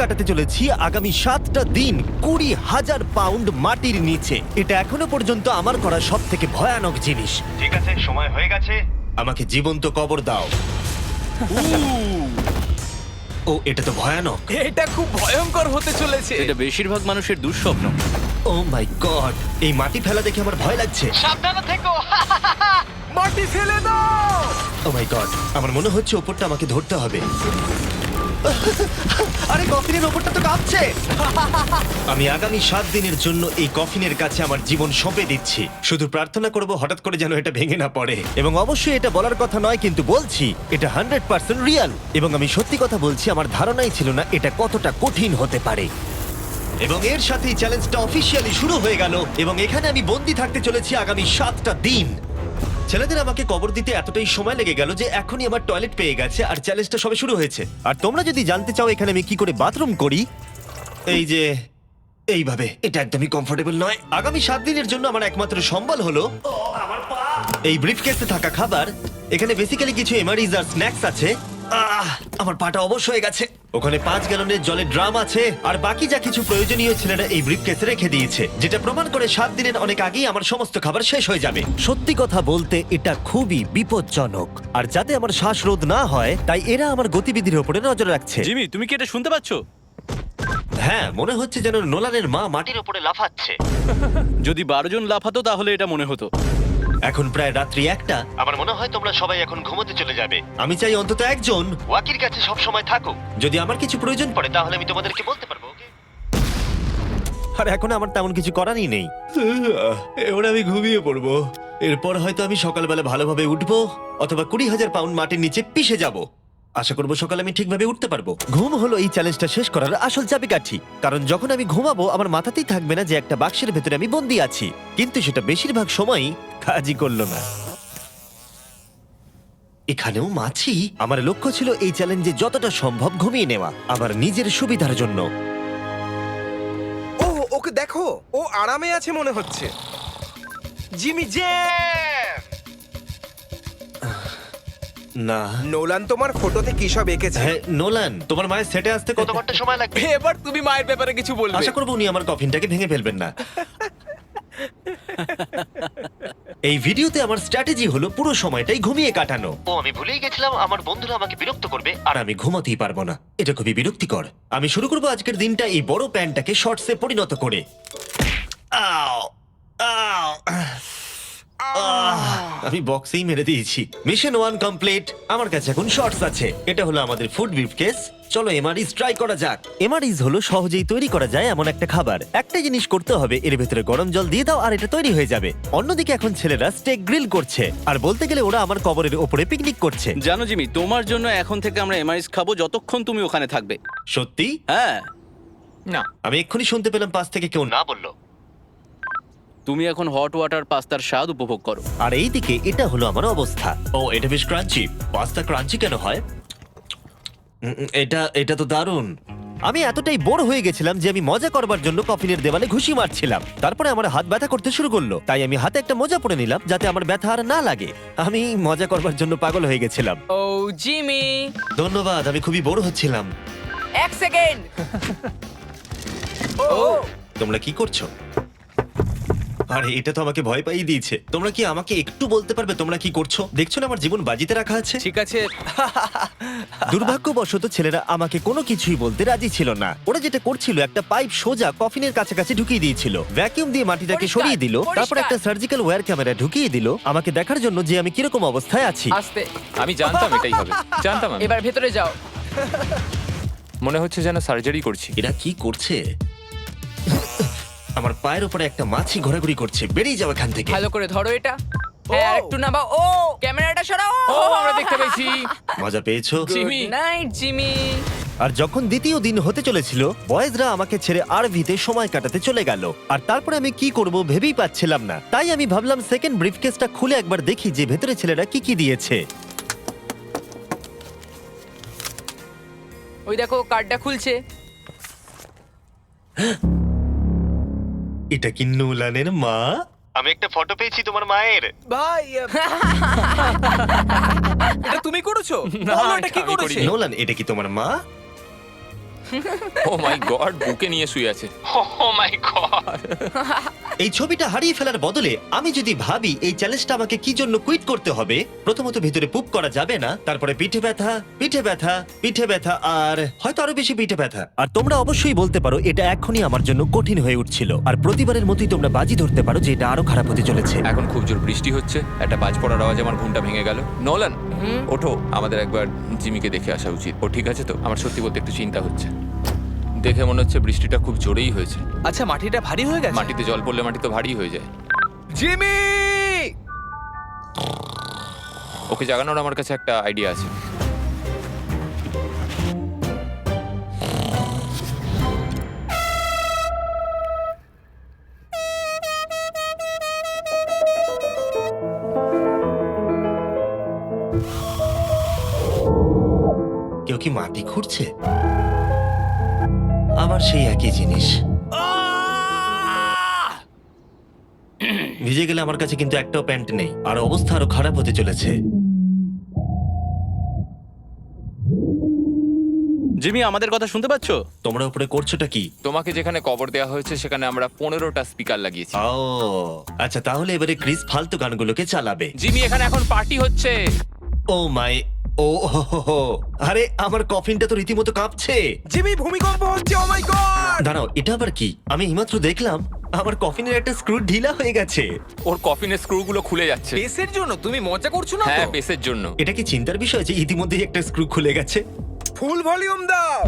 কাটাতে চলেছি আগামী 7টা দিন 20,000 পাউন্ড মাটির নিচে। এটা এখনো পর্যন্ত আমার করা সব থেকে ভয়ানক জিনিস। ঠিক আছে, সময় হয়ে গেছে, আমাকে জীবন্ত কবর দাও। ও, এটা তো ভয়ানক। এটা খুব ভয়ঙ্কর হতে চলেছে। এটা বেশিরভাগ মানুষের দুঃস্বপ্ন। ও মাই গড, এই মাটি ফেলা দেখে আমার ভয় লাগছে। সাবধানে থেকো। মাটি ফেলে দাও। ও মাই গড, আমার মনে হচ্ছে ওপরটা আমাকে ধরতে হবে। আরে কফিনের ওপরটা তো কাঁপছে। আমি আগামী 7 দিনের জন্য এই কফিনের কাছে আমার জীবন সঁপে দিচ্ছি। শুধু প্রার্থনা করব হঠাৎ করে যেন এটা ভেঙে না পড়ে। এবং অবশ্যই এটা বলার কথা নয়, কিন্তু বলছি এটা 100% রিয়েল। এবং আমি সত্যি কথা বলছি, আমার ধারণাই ছিল না এটা কতটা কঠিন হতে পারে। এবং এর সাথেই চ্যালেঞ্জটা অফিসিয়ালি শুরু হয়ে গেল। এবং এখানে আমি বন্দি থাকতে চলেছি আগামী 7টা দিন। ছেলেদের আমাকে কবর দিতে এতটাই সময় লেগে গেল যে এখনই আমার টয়লেট পেয়ে গেছে, আর চ্যালেঞ্জটা সবে শুরু হয়েছে। আর তোমরা যদি জানতে চাও এখানে আমি কি করে বাথরুম করি, এই যে এইভাবে, এটা একদমই কমফোর্টেবল নয়। আগামী 7 দিনের জন্য আমার একমাত্র সম্বল হলো এই ব্রিফকেসে থাকা খাবার। এখানে বেসিক্যালি কিছু এমারিজ আর স্ন্যাক্স আছে। আমার পাটা অবশ হয়ে গেছে। ওখানে 5 গ্যালনের জলের ড্রাম আছে, আর বাকি যা কিছু প্রয়োজনীয় ছেলেরা এই ব্রিফকেসে রেখে দিয়েছে, যেটা প্রমাণ করে 7 দিনের অনেক আগেই আমার সমস্ত খাবার শেষ হয়ে যাবে। সত্যি কথা বলতে এটা খুবই বিপজ্জনক, আর যাতে আমার শ্বাসরোধ না হয় তাই এরা আমার গতিবিধির উপরে নজর রাখছে। জিমি, তুমি কি এটা শুনতে পাচ্ছ? হ্যাঁ, মনে হচ্ছে যেন নোলানের মা মাটির উপরে লাফাচ্ছে। যদি 12 জন লাফাতো তাহলে এটা মনে হতো। এখন প্রায় রাত্রি 1টা। আমার মনে হয় তোমরা সবাই এখন ঘুমোতে চলে যাবে। আমি চাই অন্তত একজন ওয়াকির কাছে সব সময় থাকুক। যদি আমার কিছু প্রয়োজন পড়ে তাহলে আমি তোমাদেরকে বলতে পারবো, ওকে? আর এখন আমার তেমন কিছু করারই নেই। এবার আমি ঘুমিয়ে পড়বো। এরপর হয়তো আমি সকালবেলা ভালোভাবে উঠবো, অথবা 20,000 পাউন্ড মাটির নিচে পিষে যাব। আশা করবো সকালে আমি ঠিকভাবে উঠতে পারবো। ঘুম হলো এই চ্যালেঞ্জটা শেষ করার আসল চাবিকাঠি। কারণ যখন আমি ঘুমাবো আমার মাথাতেই থাকবে না যে একটা বাক্সের ভেতরে আমি বন্দি আছি। কিন্তু সেটা বেশিরভাগ সময়ই কাজই করলো না। এখানেও মাছি। আমার লক্ষ্য ছিল এই চ্যালেঞ্জে যতটা সম্ভব ঘুমিয়ে নেওয়া, আমার নিজের সুবিধার জন্য। ও, ওকে দেখো, ও আরামে আছে মনে হচ্ছে। Jimmy jam. না, নোলান তোমার ফটোতে কি সব এঁকেছে? হ্যাঁ নোলান, তোমার মায়ের সেটে আসতে কত ঘন্টা সময় লাগবে? এবার তুমি মায়ের ব্যাপারে কিছু বলবে। আশা করবো উনি আমার কফিনটাকে ভেঙে ফেলবেন না। এই ভিডিওতে আমার স্ট্র্যাটেজি হলো পুরো সময়টাই ঘুমিয়ে কাটানো। ও, আমি ভুলেই গেছিলাম আমার বন্ধুরা আমাকে বিরক্ত করবে আর আমি ঘুমাতেই পারবো না। এটা খুবই বিরক্তিকর। আমি শুরু করবো আজকের দিনটা এই বড় প্যান্টটাকে শর্টসে পরিণত করে। আও, আও, আমি বক্সেই মেরে দিয়েছি। Mission 1 complete. আমার কাছে এখন শর্টস আছে। এটা হলো আমাদের ফুড ব্রিফকেস। চলো এমআরইস ট্রাই করা যাক। এমআরইস হলো সহজেই তৈরি করা যায় এমন একটা খাবার। একটা জিনিস করতে হবে, এর ভেতরে গরম জল দিয়ে দাও আর এটা তৈরি হয়ে যাবে। অন্যদিকে এখন ছেলেরা স্টেক গ্রিল করছে, আর বলতে গেলে ওরা আমার কবরের ওপরে পিকনিক করছে। জানো জিমি, তোমার জন্য এখন থেকে আমরা এমআইস খাবো যতক্ষণ তুমি ওখানে থাকবে। সত্যি? হ্যাঁ। না, আমি এক্ষুনি শুনতে পেলাম পাশ থেকে কেউ না বললো। তুমি এখন হট ওয়াটার পাস্তার স্বাদ উপভোগ করো। আর এইদিকে এটা হলো আমার অবস্থা। ও, এটা বেশ ক্রাঞ্চি। পাস্তা ক্রাঞ্চি কেন হয়? এটা তো দারুণ। আমি এতটাই বোর হয়ে গেছিলাম যে আমি মজা করবার জন্য কফিনের দেওয়ালে ঘুষি মারছিলাম। তারপরে আমার হাত ব্যথা করতে শুরু করলো, তাই আমি হাতে একটা মোজা পরে নিলাম যাতে আমার ব্যথা আর না লাগে। আমি মজা করবার জন্য পাগল হয়ে গেছিলাম। ও জিমি, ধন্যবাদ, আমি খুবই বোর হচ্ছিলাম। 1 সেকেন্ড। ও তোমরা কি করছো? আরে এটা তো আমাকে ভয় পাইয়ে দিয়েছে। তোমরা কি আমাকে একটু বলতে পারবে তোমরা কি করছো? দেখছো না আমার জীবন বাজিতে রাখা আছে? ঠিক আছে। দুর্ভাগ্যবশত ছেলেরা আমাকে কোনো কিছুই বলতে রাজি ছিল না। ওরা যেটা করছিল, একটা পাইপ সোজা কফিনের কাছাকাছি ঢুকিয়ে দিয়েছিল, ভ্যাকিউম দিয়ে মাটিটাকে পরিষ্কার, সরিয়ে দিল, তারপর পরিষ্কার। একটা সার্জিক্যাল ওয়্যার ক্যামেরা ঢুকিয়ে দিল আমাকে দেখার জন্য যে আমি কিরকম অবস্থায় আছি। আস্তে, আমি জানতাম এটাই হবে, জানতাম আমি। এবার ভেতরে যাও। মনে হচ্ছে যেন সার্জারি করছি। এরা কি করছে? আমার পায়ের উপরে একটা মাছি ঘোরাঘুরি করছে। বেরিয়ে যাও এখান থেকে। ভালো করে ধরো এটা। হ্যাঁ, আরেকটু নামাও। ও, ক্যামেরাটা সরাও। ও, আমরা দেখতে পেয়েছি। মজা পেয়েছো? জিমি। Good night Jimmy. আর যখন দ্বিতীয় দিন হতে চলেছিল, বয়েজরা আমাকে ছেড়ে আরভিতে সময় কাটাতে চলে গেল। আর তারপরে আমি কি করব ভেবেই পাচ্ছিলাম না। তাই আমি ভাবলাম সেকেন্ড ব্রিফকেসটা খুলে একবার দেখি যে ভেতরে ছেলেরা কি কি দিয়েছে। ওই দেখো, কার্ডটা খুলছে। এটা কি নোলানের মা? আমি একটা ফটো পেয়েছি তোমার মায়ের। ভাই, এটা তুমি করেছো? না, বলো, এটা এটা কি আমি করেছে? করিনি। নোলান, এটা কি তোমার মা? ও মাই গড, বুকে নিয়ে শুয়ে আছে। ও মাই গড। এই ছবিটা হারিয়ে ফেলার বদলে আমি যদি ভাবি এই চ্যালেঞ্জটা আমাকে কি জন্য কুইট করতে হবে, প্রথমত ভিতরে পুপ করা যাবে না, তারপরে পিঠে ব্যথা, পিঠে ব্যথা, পিঠে ব্যথা, আর হয়তো আরো বেশি পিঠে ব্যথা। আর তোমরা অবশ্যই বলতে পারো এটা এখনই আমার জন্য কঠিন হয়ে উঠছিল, আর প্রতিবারের মতোই তোমরা বাজি ধরতে পারো যে এটা আরো খারাপ হতে চলেছে। এখন খুব জোর বৃষ্টি হচ্ছে, একটা বাজ পড়ার আওয়াজে আমার ঘুমটা ভেঙে গেল। নোলান, ওঠো, আমাদের একবার জিমিকে দেখে আসা উচিত। ও ঠিক আছে তো? আমার সত্যি বলতে একটু চিন্তা হচ্ছে। দেখে মনে হচ্ছে বৃষ্টিটা খুব জোরেই হয়েছে। আচ্ছা, মাটিটা ভারী হয়ে গেছে। মাটিতে জল পড়লে মাটি তো ভারী হয়ে যায়। জিমি! ওকে জাগানোর আমার কাছে একটা আইডিয়া আছে। কেউ কি মাটি খুঁড়ছে? আবার সেই একই জিনিস। ভিজে গেলে আমার কাছে কিন্তু একটাও প্যান্ট নেই, আর অবস্থা আরো খারাপ হতে চলেছে। জিমি, আমাদের কথা শুনতে পাচ্ছো? তোমরা উপরে করছোটা কি? তোমাকে যেখানে কবর দেওয়া হয়েছে সেখানে আমরা 15টা স্পিকার লাগিয়েছি। ও আচ্ছা, তাহলে এবারে ক্রিস ফালতু গানগুলোকে চালাবে। জিমি, এখানে এখন পার্টি হচ্ছে। ও মাই, ও হো হো হো। আরে আমার কফিনটা তো রীতিমতো কাঁপছে। জিমি, ভূমিকম্প হচ্ছে! ও মাই গড! দাঁড়াও, এটা আবার কি? আমি এইমাত্র দেখলাম আমার কফিনের একটা স্ক্রু ঢিলা হয়ে গেছে। ওর কফিনের স্ক্রুগুলো খুলে যাচ্ছে। পেসের জন্য তুমি মজা করছো না হ্যাঁ, তো? পেসের জন্য। এটা কি চিন্তার বিষয় যে ইতিমধ্যেই একটা স্ক্রু খুলে গেছে? ফুল ভলিউম দাও!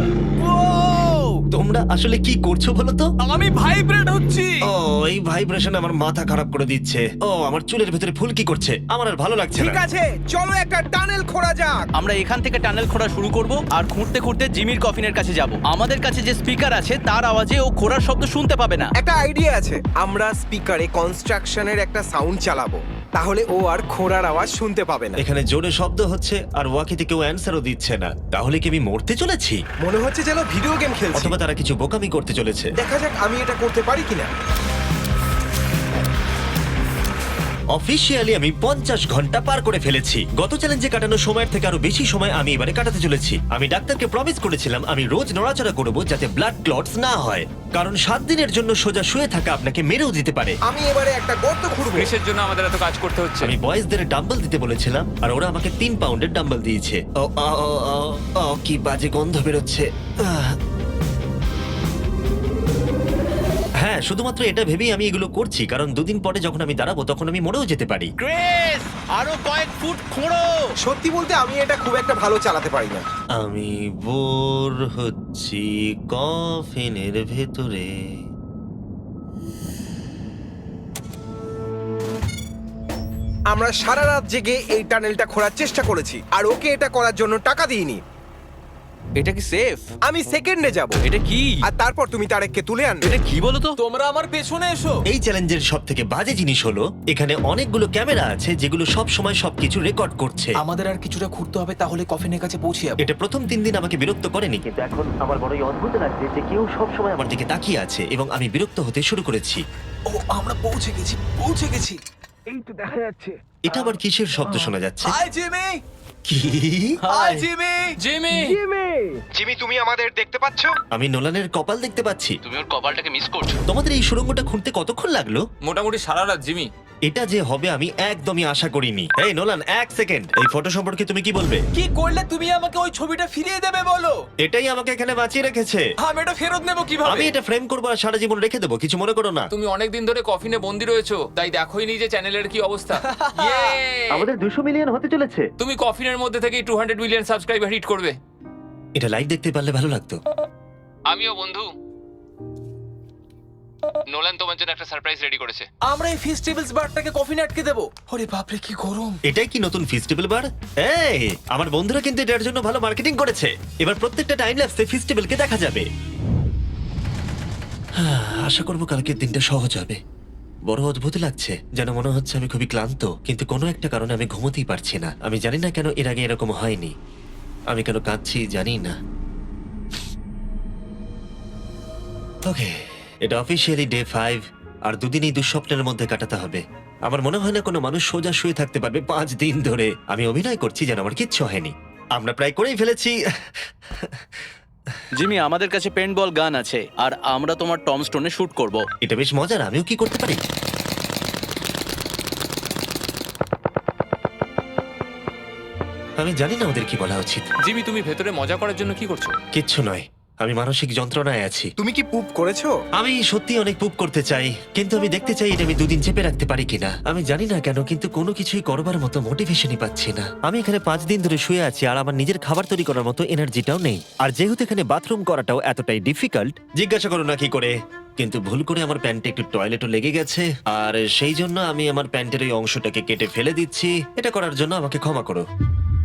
তোমরা আসলে কি করছো বলো তো? আমি ভাইব্রেট হচ্ছি! ও, এই ভাইব্রেশন আমার মাথা খারাপ করে দিচ্ছে। ও, আমার চুলের ভেতরে ফুলকি করছে, আমার আর ভালো লাগছে ঠিক না। আছে, চলো একটা টানেল খোঁড়া যাক। আমরা এখান থেকে টানেল খোঁড়া শুরু করব আর খুঁড়তে খুঁড়তে জিমির কফিনের কাছে যাব। আমাদের কাছে যে স্পিকার আছে তার আওয়াজে ও খোঁড়ার শব্দ শুনতে পাবে না। একটা আইডিয়া আছে, আমরা স্পিকারে কনস্ট্রাকশনের একটা সাউন্ড চালাবো, তাহলে ও আর খোঁড়ার আওয়াজ শুনতে পাবে না। এখানে জোরে শব্দ হচ্ছে আর ওয়াকিতে কেউ অ্যান্সারও দিচ্ছে না। তাহলে কি আমি মরতে চলেছি? মনে হচ্ছে যেন ভিডিও গেম খেলছি। অথবা তারা কিছু বোকামি করতে চলেছে। দেখা যাক আমি এটা করতে পারি কিনা। অফিসিয়ালি আমি 50 ঘন্টা পার করে ফেলেছি। গত চ্যালেঞ্জে কাটানো সময়ের থেকে আরো বেশি সময় আমি এবারে কাটাতে চলেছি। আমি ডাক্তারকে প্রমিস করেছিলাম আমি রোজ নড়াচড়া করব যাতে ব্লাড ক্লটস না হয়, কারণ 7 দিনের জন্য সোজা শুয়ে থাকা আপনাকে মেরেও দিতে পারে। আমি এবারে একটা গর্ত খুঁড়বো। ক্রিসের জন্য আমাদের এত কাজ করতে হচ্ছে। আমি বয়েজদের ডাম্বল দিতে বলেছিলাম আর ওরা আমাকে 3 পাউন্ডের ডাম্বল দিয়েছে। ও ও, ও, ও, ও, কি বাজে গন্ধ বেরোচ্ছে। হ্যাঁ, শুধুমাত্র এটা ভেবেই আমি এগুলো করছি, কারণ 2 দিন পরে যখন আমি দাঁড়াবো তখন আমি মরেও যেতে পারি। ক্রিস, আরো কয়েক ফুট খোঁড়ো। সত্যি বলতে আমি এটা খুব একটা ভালো চালাতে পারি না। আমি বোর হচ্ছি কফিনের ভেতরে। আমরা সারা রাত জেগে এই টানেলটা খোঁড়ার চেষ্টা করেছি, আর ওকে এটা করার জন্য টাকা দিইনি। এটা কি সেফ? আমি সেকেন্ডে যাব, এটা কি? আর তারপর তুমি তারেককে তুলে আনবে। এটা কি বলো তো? তোমরা আমার পেছনে এসো। এই চ্যালেঞ্জের সব থেকে বাজে জিনিস হলো এখানে অনেকগুলো ক্যামেরা আছে যেগুলো সব সময় সবকিছু রেকর্ড করছে। আমাদের আর কিছুটা ঘুরতে হবে, তাহলে কফিনের কাছে পৌঁছে যাবো। এটা প্রথম 3 দিন আমাকে বিরক্ত করেনি, কিন্তু এখন আমার বড়ই অদ্ভুত লাগছে যে কেউ সব সময় আমার দিকে তাকিয়ে আছে এবং আমি বিরক্ত হতে শুরু করেছি। ও, আমরা পৌঁছে গেছি, পৌঁছে গেছি। এই তো দেখা যাচ্ছে। এটা আবার কিসের শব্দ শোনা যাচ্ছে? Hi Jimmy! কি? Hi Jimmy! জিমি, জিমি, তুমি আমাদের দেখতে পাচ্ছ? আমি নোলানের কপাল দেখতে পাচ্ছি। তুমি ওর কপালটাকে মিস করছো। তোমাদের এই সুড়ঙ্গটা খুঁড়তে কতক্ষণ লাগলো? মোটামুটি সারা রাত। জিমি, এটা যে হবে আমি একদমই আশা করিনি। এই নোলান, 1 সেকেন্ড, এই ফটো সম্পর্কে তুমি কি বলবে? কি করলে তুমি আমাকে ওই ছবিটা ফিরিয়ে দেবে বলো? এটাই আমাকে এখানে বাঁচিয়ে রেখেছে। আমি এটা ফেরত নেব আমি কিভাবে? এটা ফ্রেম করবো আর সারা জীবন রেখে দেবো, কিছু মনে করো না। তুমি অনেকদিন ধরে কফিনে বন্দি রয়েছো, তাই দেখোই নি যে চ্যানেলের কি অবস্থা। Yay! 200 মিলিয়ন হতে চলেছে। তুমি কফিনের মধ্যে থেকে 200 মিলিয়ন সাবস্ক্রাইবার হিট করবে। এটা লাইভ দেখতে পারলে ভালো লাগতো। আমিও বন্ধু। নোলান তোমার জন্য একটা সারপ্রাইজ রেডি করেছে। আমরা এই ফেস্টিভ্যালস বারটাকে কফিনে আটকে দেবো। ওরে বাপরে, কি গরম! এটাই কি নতুন ফেস্টিভ্যাল বার? এই, আমার বন্ধুরা কিন্তু এটার জন্য ভালো মার্কেটিং করেছে। এবার প্রত্যেকটা টাইম ল্যাপসে ফেস্টিভ্যালকে দেখা যাবে। আশা করবো কালকের দিনটা সহজ হবে। বড় অদ্ভুত লাগছে, যেন মনে হচ্ছে আমি খুবই ক্লান্ত, কিন্তু কোনো একটা কারণে আমি ঘুমোতেই পারছি না। আমি জানি না কেন এর আগে এরকম হয়নি। আমি কেন কাঁদছি জানি না। ওকে, এটা অফিসিয়ালি ডে 5, আর 2 দিন এই দুঃস্বপ্নের মধ্যে কাটাতে হবে। আমার মনে হয় না কোনো মানুষ সোজা শুয়ে থাকতে পারবে 5 দিন ধরে। আমি অভিনয় করছি যেন আমার কিচ্ছু হয়নি। আমরা প্রায় করেই ফেলেছি। জিমি, আমাদের কাছে পেন্ট বল গান আছে আর আমরা তোমার টম স্টোনে শুট করব। এটা বেশ মজার, আমিও কি করতে পারি? আমি জানি না ওদের কি বলা উচিত। জিমি, তুমি ভেতরে মজা করার জন্য কি করছো? কিচ্ছু নয়, আমি মানসিক যন্ত্রণায় আছি। তুমি কি পুপ করেছো? আমি সত্যি অনেক পুপ করতে চাই, কিন্তু আমি দেখতে চাই এটা আমি 2 দিন চেপে রাখতে পারি কিনা। আমি জানি না কেন, কিন্তু কোনো কিছুই করবার মতো মোটিভেশনই পাচ্ছি না। আমি এখানে 5 দিন ধরে শুয়ে আছি আর আমার নিজের খাবার তৈরি করার মতো এনার্জিটাও নেই। আর যেহেতু এখানে বাথরুম করাটাও এতটাই ডিফিকাল্ট, জিজ্ঞাসা করো না কি করে, কিন্তু ভুল করে আমার প্যান্টে একটু টয়লেটও লেগে গেছে, আর সেই জন্য আমি আমার প্যান্টের ওই অংশটাকে কেটে ফেলে দিচ্ছি। এটা করার জন্য আমাকে ক্ষমা করো।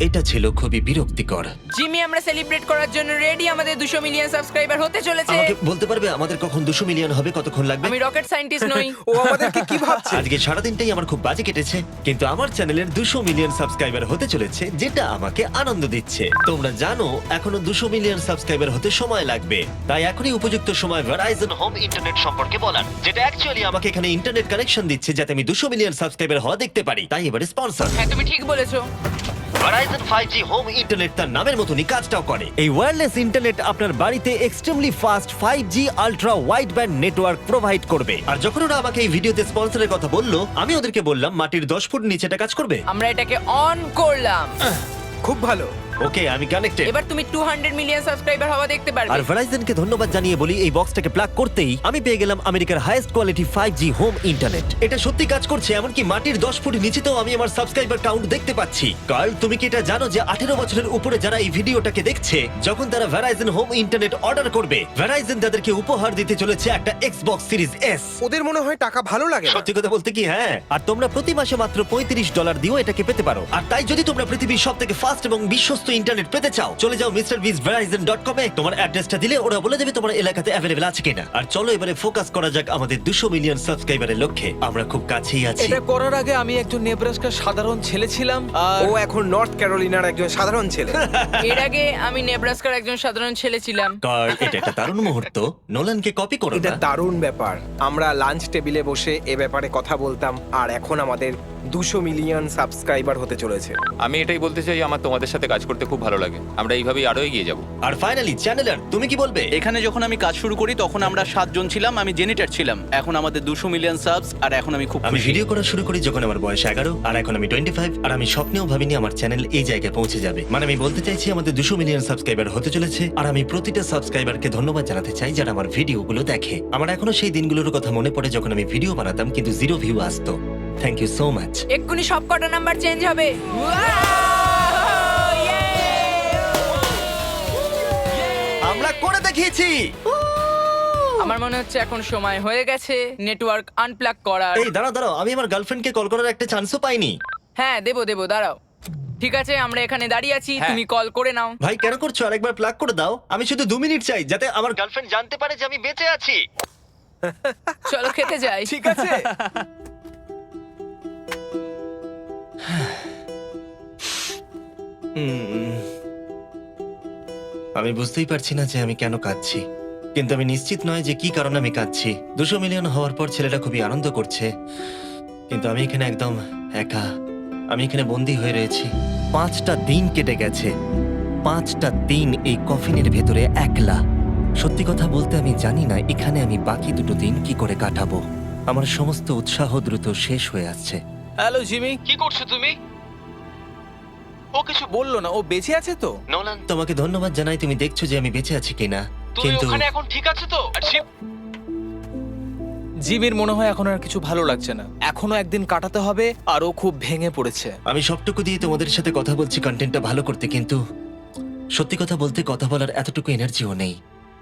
এটা ছিল খুবই বিরক্তিকর। জিমি, আমরা সেলিব্রেট করার জন্য রেডি। আমাদের 200 মিলিয়ন সাবস্ক্রাইবার হতে চলেছে। আমাকে বলতে পারবে আমাদের কখন 200 মিলিয়ন হবে, কতক্ষণ লাগবে? আমি রকেট সায়েন্টিস্ট নই। ও আমাদেরকে কি ভাবছে? আজকে সারাদিনটাই আমার খুব বাজে কেটেছে, কিন্তু আমার চ্যানেলের 200 মিলিয়ন সাবস্ক্রাইবার হতে চলেছে, যেটা আমাকে আনন্দ দিচ্ছে। তোমরা জানো এখনো 200 মিলিয়ন সাবস্ক্রাইবার হতে সময় লাগবে, তাই এখনই উপযুক্ত সময় ভেরাইজন হোম ইন্টারনেট সম্পর্কে বলার, যেটা অ্যাকচুয়ালি আমাকে এখানে ইন্টারনেট কানেকশন দিচ্ছে যাতে আমি 200 মিলিয়ন সাবস্ক্রাইবার হওয়া দেখতে পারি। তাই এবারে স্পন্সর হ্যাঁ, তুমি ঠিক বলেছো। ভেরাইজন 5G হোম ইন্টারনেট তার নামের মতনই কাজটাও করে। এই ওয়্যারলেস ইন্টারনেট আপনার বাড়িতে extremely fast 5G ultra wide band network provide করবে। আর যখন ওরা আমাকে এই ভিডিওতে স্পন্সরের কথা বললো, আমি ওদেরকে বললাম মাটির 10 ফুট নিচে এটা কাজ করবে। আমরা এটাকে অন করলাম। খুব ভালো। ওকে, আমি কানেক্টেড। এবার তুমি 200 মিলিয়ন সাবস্ক্রাইবার হওয়া দেখতে আর পারবে। ভেরাইজনকে ধন্যবাদ জানিয়ে বলি, এই বক্সটাকে প্লাগ করতেই আমি পেয়ে গেলাম আমেরিকার highest quality 5G home internet. এটা সত্যি কাজ করছে, এমনকি মাটির 10 ফুট নিচেতেও আমি আমার সাবস্ক্রাইবার কাউন্ট দেখতে পাচ্ছি। কার্ল, তুমি কি এটা জানো যে 18 বছরের উপরে যারা এই ভিডিওটাকে দেখছে, যখন তারা ভেরাইজন হোম ইন্টারনেট অর্ডার করবে, ভেরাইজন তাদেরকে উপহার দিতে চলেছে একটা Xbox Series S। ওদের মনে হয় টাকা ভালো লাগে না। সত্যি কথা বলতে কি, হ্যাঁ। আর তোমরা প্রতি মাসে মাত্র $35 দিয়েও এটাকে পেতে পারো। আর তাই যদি তোমরা পৃথিবীর সবথেকে ফাস্ট এবং বিশ্বস্ত ইন্টারনেট পেতে চাও, চলে যাও MrBeastVerizon.com এ। তোমার অ্যাড্রেসটা দিলে ওরা বলে দেবে তোমার এলাকাতে অ্যাভেলেবল আছে কিনা। আর চলো এবারে ফোকাস করা যাক আমাদের 200 মিলিয়ন সাবস্ক্রাইবারের লক্ষ্যে। আমরা খুব কাছেই আছি। এটা করার আগে আমি একজন নেব্রাস্কার সাধারণ ছেলে ছিলাম আর ও এখন নর্থ ক্যারোলিনার একজন সাধারণ ছেলে। এর আগে আমি নেব্রাস্কার একজন সাধারণ ছেলে ছিলাম। কার্ল, এটা একটা দারুণ মুহূর্ত। নোলানকে কপি করো এটা না। দারুণ ব্যাপার। আমরা লাঞ্চ টেবিলে বসে এ ব্যাপারে কথা বলতাম, আর এখন আমাদের 200 মিলিয়ন সাবস্ক্রাইবার হতে চলেছে। আমি এটাই বলতে চাই, আমার তোমাদের সাথে কাজ করতে খুব ভালো লাগে। আমরা এইভাবেই আরো এগিয়ে যাব। আর ফাইনালি চ্যানেলার, তুমি কি বলবে? এখানে যখন আমি কাজ শুরু করি তখন আমরা 7 জন ছিলাম, আমি জেনিটার ছিলাম। এখন আমাদের 200 মিলিয়ন সাবস আর এখন আমি খুব আমি খুশি। ভিডিও করা শুরু করি যখন আমার বয়স 11, আর এখন আমি 25, আর আমি স্বপ্নেও ভাবিনি আমার চ্যানেল এই জায়গায় পৌঁছে যাবে। মানে আমি বলতে চাইছি আমাদের 200 মিলিয়ন সাবস্ক্রাইবার হতে চলেছে, আর আমি প্রতিটা সাবস্ক্রাইবারকে ধন্যবাদ জানাতে চাই যারা আমার ভিডিওগুলো দেখে। আমার এখনো সেই দিনগুলোর কথা মনে পড়ে যখন আমি ভিডিও বানাতাম কিন্তু 0 ভিউ আসতো। Thank you so much. এক্ষুনি সব কটা নাম্বার চেঞ্জ হবে। আমরা করে দেখিয়েছি। আমার মনে হচ্ছে এখন সময় হয়ে গেছে নেটওয়ার্ক আনপ্লাগ করার। এই দাঁড়াও দাঁড়াও, আমি আমার গার্লফ্রেন্ডকে কল করার একটা চান্সও পাইনি। হ্যাঁ, দেবো দাঁড়াও। ঠিক আছে, আমরা এখানে দাঁড়িয়ে আছি, হ্যাঁ। তুমি কল করে নাও। ভাই কেন করছো? আরেকবার প্লাগ করে দাও। আমি শুধু 2 মিনিট চাই যাতে আমার গার্লফ্রেন্ড জানতে পারে যে আমি বেঁচে আছি। চলো খেতে যাই। ঠিক আছে। আমি বুঝতেই পারছি না যে আমি কেন কাঁদছি, কিন্তু আমি নিশ্চিত নয় যে কি কারণে আমি কাঁদছি। 200 মিলিয়ন হওয়ার পর ছেলেটা খুবই আনন্দ করছে, কিন্তু আমি এখানে একদম একা। আমি এখানে বন্দি হয়ে রয়েছি। 5টা দিন কেটে গেছে, 5টা দিন এই কফিনের ভেতরে একলা। সত্যি কথা বলতে আমি জানি না এখানে আমি বাকি 2 দিন কি করে কাটাবো। আমার সমস্ত উৎসাহ দ্রুত শেষ হয়ে আসছে। হ্যালো জিমি, কি করছো তুমি? ও কিছু বললো না, ও বেঁচে আছে তো? নোলান, তোমাকে ধন্যবাদ জানাই, তুমি দেখছো যে আমি বেঁচে আছি কিনা। তুমি কিন্তু ওখানে এখন ঠিক আছে তো? আর জিমির মনে হয় এখন আর কিছু ভালো লাগছে না। এখনো একদিন কাটাতে হবে আর ও খুব ভেঙে পড়েছে। আমি সবটুকু দিয়ে তোমাদের সাথে কথা বলছি কন্টেন্টটা ভালো করতে, কিন্তু সত্যি কথা বলতে কথা বলার এতটুকু এনার্জিও নেই।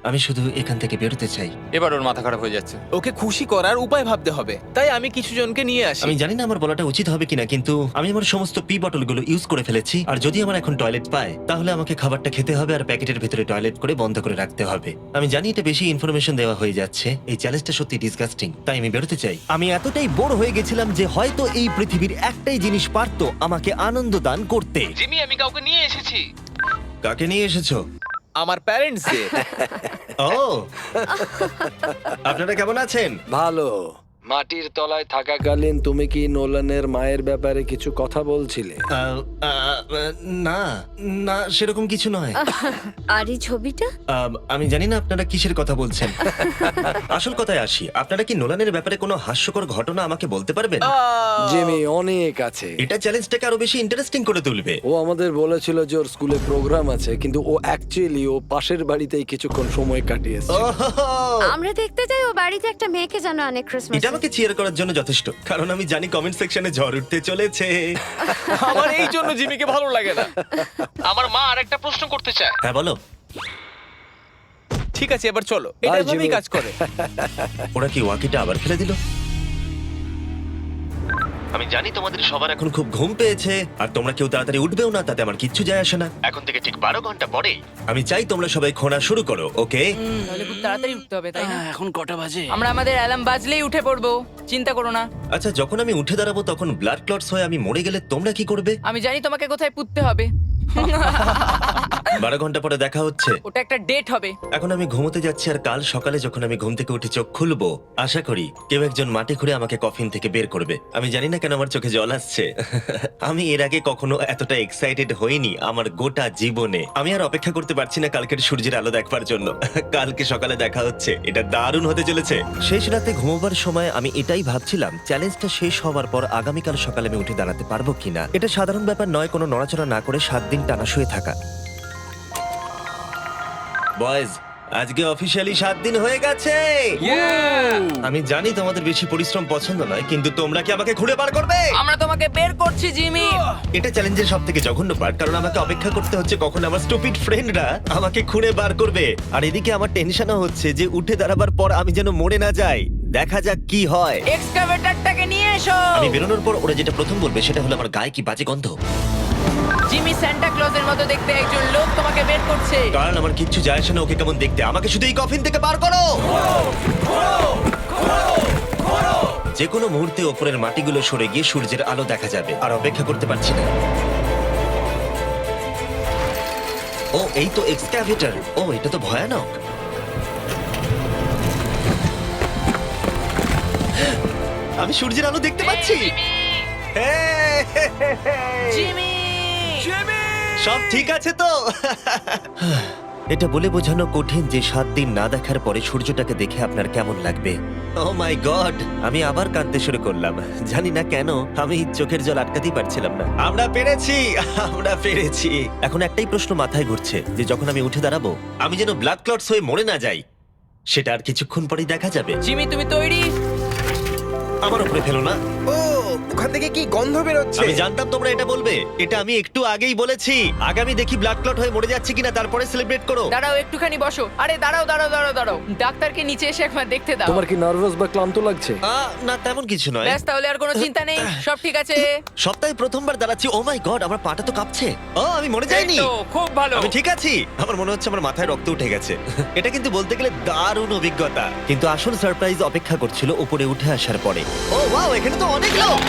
আমি শুধু এখান থেকে বেরোতে চাই। এবার ওর মাথা খারাপ হয়ে যাচ্ছে। ওকে খুশি করার উপায় ভাবতে হবে, তাই আমি কিছু জনকে নিয়ে আসি। আমি জানি না আমার বলাটা উচিত হবে কিনা, কিন্তু আমি আমার সমস্ত পি বটলগুলো ইউজ করে ফেলেছি। আর যদি আমার এখন টয়লেট পায় তাহলে আমাকে খাবারটা খেতে হবে আর প্যাকেটের ভিতরে টয়লেট করে বন্ধ করে রাখতে হবে। আমি জানি এটা বেশি ইনফরমেশন দেওয়া হয়ে যাচ্ছে, এই চ্যালেঞ্জটা সত্যি ডিসগাস্টিং, তাই আমি বেরোতে চাই। আমি এতটাই বোর হয়ে গেছিলাম যে হয়তো এই পৃথিবীর একটাই জিনিস পারতো আমাকে আনন্দ দান করতে। জিমি, আমি কাউকে নিয়ে এসেছি। কাকে নিয়ে এসেছো? আমার প্যারেন্টসদের। ও, আপনারা কেমন আছেন? ভালো। মাটির তলায় থাকাকালীন তুমি কি নোলানের মায়ের ব্যাপারে কিছু কথা বলছিলে? না না সেরকম কিছু নয়। আর এই ছবিটা? আমি জানি না আপনারা কিসের কথা বলছেন। আসল কথায় আসি, আপনারা কি নোলানের ব্যাপারে কোনো হাস্যকর ঘটনা আমাকে বলতে পারবেন? জিমি, অনেক আছে। এটা চ্যালেঞ্জটাকে আরো বেশি ইন্টারেস্টিং করে তুলবে। ও আমাদের বলেছিল যে ওর স্কুলে প্রোগ্রাম আছে, কিন্তু ও অ্যাকচুয়ালি ও পাশের বাড়িতেই কিছুক্ষণ সময় কাটিয়েছে। ওহো! আমরা দেখতে যাই ও বাড়িতে একটা মেয়েকে জানো অনেক ক্রিসমাস। এটা আমাকে চিয়ার করার জন্য যথেষ্ট, কারণ আমি জানি কমেন্ট সেকশনে ঝড় উঠতে চলেছে। আমার এই জন্য জিমিকে ভালো লাগে না। আমার মা আরেকটা প্রশ্ন করতে চায়। হ্যাঁ বলো। ঠিক আছে, এবার চলো, এটা Bye, এভাবেই জিমি। কাজ করে। ওরা কি ওয়াকিটা আবার ফেলে দিল? আমি জানি তোমাদের সবার এখন খুব ঘুম পেয়েছে, আর তোমরা কেউ তাড়াতাড়ি উঠবেও না, তাতে আমার কিচ্ছু যায় আসে না। এখন থেকে ঠিক 12 ঘন্টা পরে আমি চাই তোমরা সবাই খোঁড়া শুরু করো, ওকে? তাহলে খুব তাড়াতাড়ি উঠতে হবে, তাই না? এখন কটা বাজে? আমরা আমাদের অ্যালার্ম বাজলেই উঠে পড়বো, চিন্তা করো না। আচ্ছা, যখন আমি উঠে দাঁড়াবো তখন ব্লাড ক্লটস হয়ে আমি মরে গেলে তোমরা কি করবে? আমি জানি তোমাকে কোথায় পুঁততে হবে। 12 ঘন্টা পরে দেখা হচ্ছে। ওটা একটা ডেট হবে। এখন আমি ঘুমোতে যাচ্ছি, আর কাল সকালে যখন আমি ঘুম থেকে উঠে চোখ খুলবো, আশা করি কেউ একজন মাটি খুঁড়ে আমাকে কফিন থেকে বের করবে। আমি জানি না কেন আমার চোখে জল আসছে। আমি এর আগে কখনো এতটা এক্সাইটেড হইনি আমার গোটা জীবনে। আমি আর অপেক্ষা করতে পারছি না কালকের সূর্যের আলো দেখবার জন্য। কালকে সকালে দেখা হচ্ছে, এটা দারুণ হতে চলেছে। শেষ রাতে ঘুমোবার সময় আমি এটাই ভাবছিলাম, চ্যালেঞ্জটা শেষ হওয়ার পর আগামীকাল সকালে আমি উঠে দাঁড়াতে পারবো কিনা। এটা সাধারণ ব্যাপার নয় কোনো নড়াচড়া না করে 7 দিন টানা শুয়ে থাকা। বয়েজ, আজকে অফিসিয়ালি 7 দিন হয়ে গেছে। আমি জানি তোমাদের বেশি পরিশ্রম পছন্দ নয়, কিন্তু তোমরা কি আমাকে ঘুরে বার করবে? আমরা তোমাকে বের করছি, জিমি। এটা চ্যালেঞ্জের সব থেকে জঘন্য পার্ট, কারণ আমাকে অপেক্ষা করতে হচ্ছে কখন আমার স্টুপিড ফ্রেন্ডরা আমাকে খুঁড়ে বার করবে। আর এদিকে আমার টেনশনও হচ্ছে যে উঠে দাঁড়াবার পর আমি যেন মরে না যাই। দেখা যাক কি হয়। এক্সকাভেটরটাকে নিয়ে এসো। আমি বেরোনোর পর ওরা যেটা প্রথম বলবে সেটা হলো আমার গায়ে কি বাজে গন্ধ। জিমি সান্টা ক্লজের মতো দেখতে একজন লোক তোমাকে বের করছে। কারণ আমার কিচ্ছু যায় আসে না ওকে কেমন দেখতে, আমাকে শুধু এই কফিন থেকে বার করো। যে কোনো মুহূর্তে ওপরের মাটিগুলো সরে গিয়ে সূর্যের আলো দেখা যাবে, আর অপেক্ষা করতে পারছি না। ও, এই তো এক্সক্যাভেটর। ও, এটা তো ভয়ানক। আমি সূর্যের আলো দেখতে পাচ্ছি। জিমি! সব ঠিক আছে তো? এটা বলে বোঝানো কঠিন যে 7 দিন না দেখার পরে সূর্যটাকে দেখে আপনার কেমন লাগবে। ও মাই গড, আমি আবার কাঁদতে শুরু করলাম। জানি না কেন আমি চোখের জল আটকাতেই পারছিলাম না। আমরা পেরেছি, আমরা পেরেছি। এখন একটাই প্রশ্ন মাথায় ঘুরছে, যে যখন আমি উঠে দাঁড়াবো আমি যেন ব্লাড ক্লটস হয়ে মরে না যাই। সেটা আর কিছুক্ষণ পরেই দেখা যাবে। জিমি, তুমি তৈরি? আমার উপরে ফেলো না। ও, ওখান থেকে কি গন্ধ বেরোচ্ছে? আমি জানতাম তোমরা এটা বলবে। এটা আমি একটু আগেই বলেছি। আগামী দেখি ব্লাড ক্লট হয়ে মরে যাচ্ছে কিনা, তারপরে সেলিব্রেট করো। দাঁড়াও, একটুখানি বসো। আরে দাঁড়াও দাঁড়াও দাঁড়াও দাঁড়াও, ডাক্তারকে নিচে এসে একবার দেখতে দাও। তোমার কি নার্ভাস বা ক্লান্ত লাগছে? না, তেমন কিছু নয়। ব্যাস, তাহলে আর কোনো চিন্তা নেই, সব ঠিক আছে। সপ্তাহে প্রথমবার দাঁড়াচ্ছি। ও মাই গড, আমার পাটা তো কাঁপছে। ও, আমি মরে যাইনি। এই তো, খুব ভালো। আমি ঠিক আছি। আমার মনে হচ্ছে আমার মাথায় রক্ত উঠে গেছে। এটা কিন্তু বলতে গেলে দারুণ অভিজ্ঞতা। কিন্তু আসল সারপ্রাইজ অপেক্ষা করছিল উপরে উঠে আসার পরে। ও ওয়াও, এখানে তো অনেক লোক।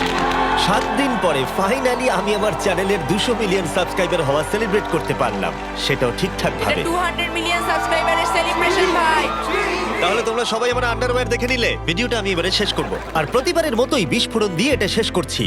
7 দিন পরে ফাইনালি আমি আমার চ্যানেলের 200 মিলিয়ন সাবস্ক্রাইবার হওয়া সেলিব্রেট করতে পারলাম, সেটাও ঠিকঠাক এটা ভাবে। 200 মিলিয়ন সাবস্ক্রাইবারের সেলিব্রেশন, ভাই। তাহলে তোমরা সবাই আমার আন্ডারওয়্যার দেখে নিলে। ভিডিওটা আমি এবারে শেষ করব, আর প্রতিবারের মতোই বিস্ফোরণ দিয়ে এটা শেষ করছি।